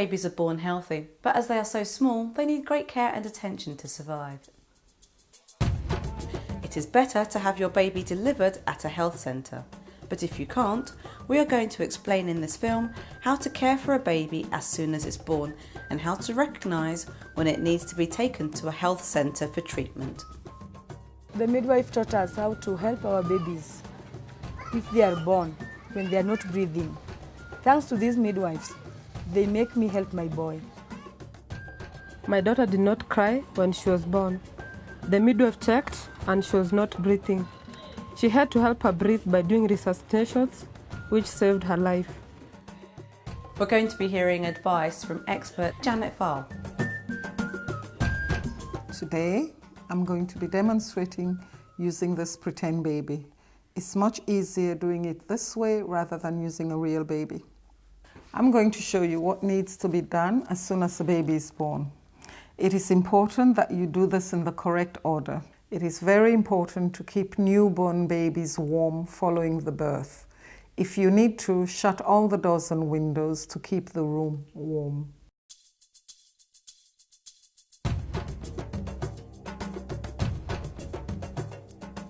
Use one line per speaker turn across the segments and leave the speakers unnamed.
babies are born healthy, but as they are so small, they need great care and attention to survive. It is better to have your baby delivered at a health centre, but if you can't, we are going to explain in this film how to care for a baby as soon as it's born and how to recognise when it needs to be taken to a health centre for treatment.
The midwife taught us how to help our babies if they are born, when they are not breathing. Thanks to these midwives, they make me help my boy.
My daughter did not cry when she was born. The midwife checked and she was not breathing. She had to help her breathe by doing resuscitations, which saved her life.
We're going to be hearing advice from expert Janet Farr.
Today, I'm going to be demonstrating using this pretend baby. It's much easier doing it this way rather than using a real baby. I'm going to show you what needs to be done as soon as the baby is born. It is important that you do this in the correct order. It is very important to keep newborn babies warm following the birth. If you need to, shut all the doors and windows to keep the room warm.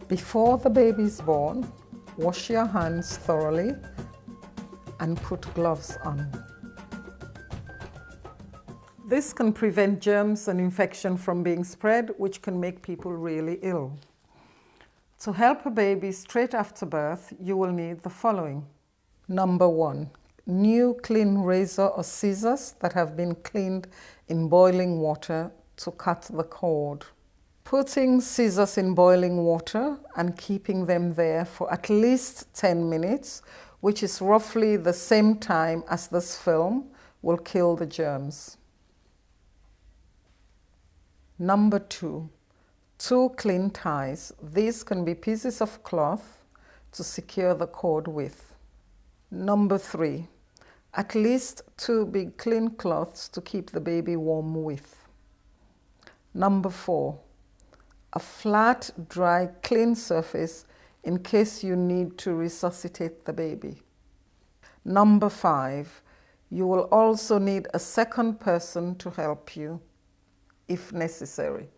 Before the baby is born, wash your hands thoroughly and put gloves on. This can prevent germs and infection from being spread, which can make people really ill. To help a baby straight after birth, you will need the following. Number 1, new clean razor or scissors that have been cleaned in boiling water to cut the cord. Putting scissors in boiling water and keeping them there for at least 10 minutes, which is roughly the same time as this film, will kill the germs. Number 2, 2 clean ties. These can be pieces of cloth to secure the cord with. Number 3, at least 2 big clean cloths to keep the baby warm with. Number 4, a flat, dry, clean surface in case you need to resuscitate the baby. Number 5, you will also need a second person to help you, if necessary.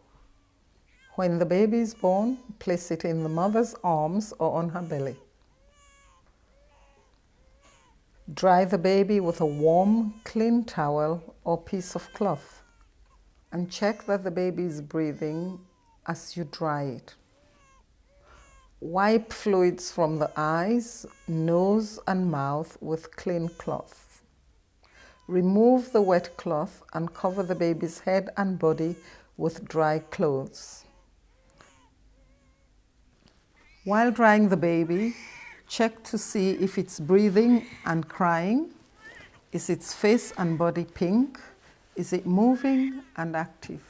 When the baby is born, place it in the mother's arms or on her belly. Dry the baby with a warm, clean towel or piece of cloth and check that the baby is breathing as you dry it. Wipe fluids from the eyes, nose and mouth with clean cloth. Remove the wet cloth and cover the baby's head and body with dry clothes. While drying the baby, check to see if it's breathing and crying. Is its face and body pink? Is it moving and active?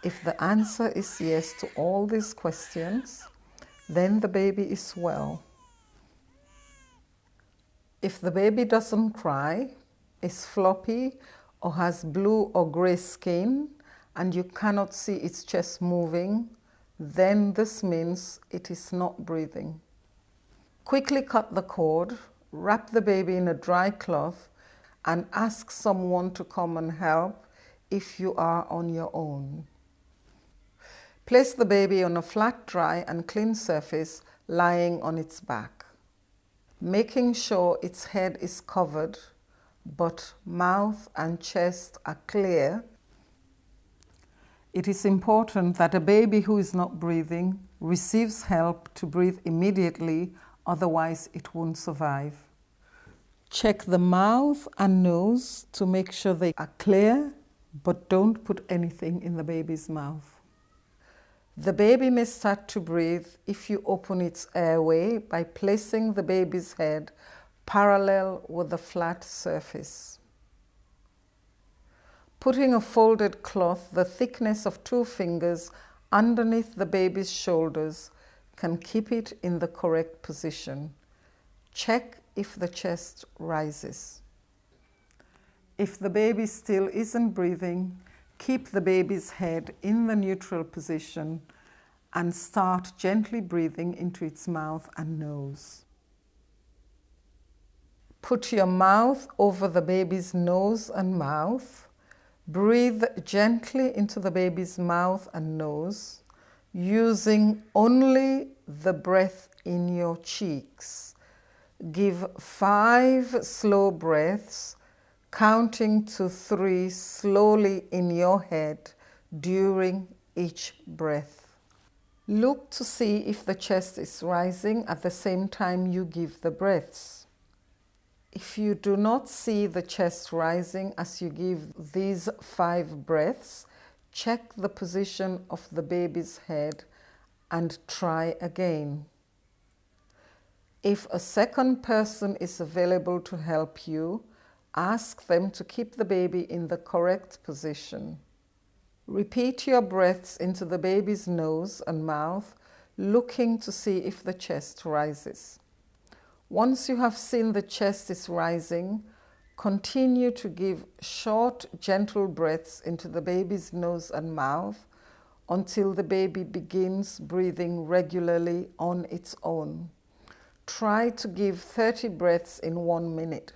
If the answer is yes to all these questions, then the baby is well. If the baby doesn't cry, is floppy, or has blue or grey skin, and you cannot see its chest moving, then this means it is not breathing. Quickly cut the cord, wrap the baby in a dry cloth, and ask someone to come and help if you are on your own. Place the baby on a flat, dry and clean surface lying on its back, making sure its head is covered but mouth and chest are clear. It is important that a baby who is not breathing receives help to breathe immediately, otherwise it won't survive. Check the mouth and nose to make sure they are clear, but don't put anything in the baby's mouth. The baby may start to breathe if you open its airway by placing the baby's head parallel with the flat surface. Putting a folded cloth the thickness of 2 fingers underneath the baby's shoulders can keep it in the correct position. Check if the chest rises. If the baby still isn't breathing, keep the baby's head in the neutral position and start gently breathing into its mouth and nose. Put your mouth over the baby's nose and mouth. Breathe gently into the baby's mouth and nose, using only the breath in your cheeks. Give 5 slow breaths, counting to 3 slowly in your head during each breath. Look to see if the chest is rising at the same time you give the breaths. If you do not see the chest rising as you give these 5 breaths, check the position of the baby's head and try again. If a second person is available to help you, ask them to keep the baby in the correct position. Repeat your breaths into the baby's nose and mouth, looking to see if the chest rises. Once you have seen the chest is rising, continue to give short, gentle breaths into the baby's nose and mouth until the baby begins breathing regularly on its own. Try to give 30 breaths in 1 minute.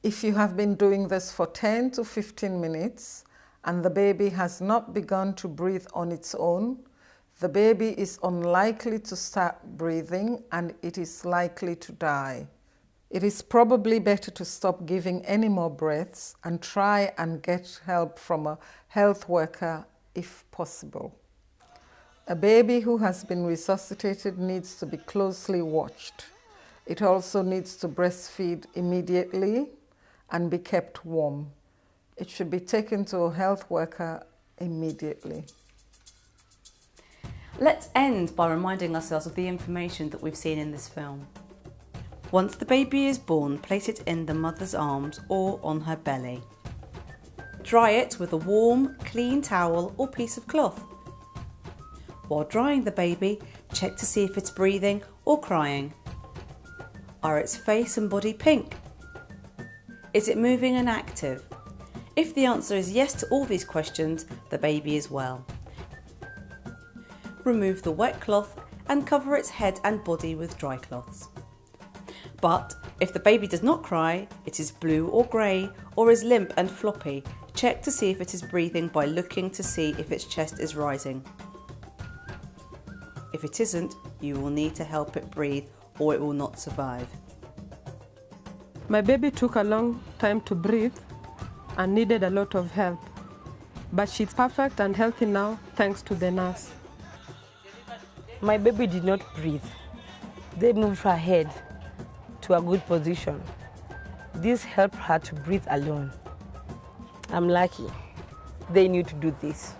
If you have been doing this for 10 to 15 minutes and the baby has not begun to breathe on its own, the baby is unlikely to start breathing and it is likely to die. It is probably better to stop giving any more breaths and try and get help from a health worker if possible. A baby who has been resuscitated needs to be closely watched. It also needs to breastfeed immediately and be kept warm. It should be taken to a health worker immediately.
Let's end by reminding ourselves of the information that we've seen in this film. Once the baby is born, place it in the mother's arms or on her belly. Dry it with a warm, clean towel or piece of cloth. While drying the baby, check to see if it's breathing or crying. Are its face and body pink? Is it moving and active? If the answer is yes to all these questions, the baby is well. Remove the wet cloth and cover its head and body with dry cloths. But if the baby does not cry, it is blue or grey or is limp and floppy, check to see if it is breathing by looking to see if its chest is rising. If it isn't, you will need to help it breathe or it will not survive.
My baby took a long time to breathe and needed a lot of help, but she's perfect and healthy now thanks to the nurse.
My baby did not breathe. They moved her head to a good position. This helped her to breathe alone. I'm lucky. They knew to do this.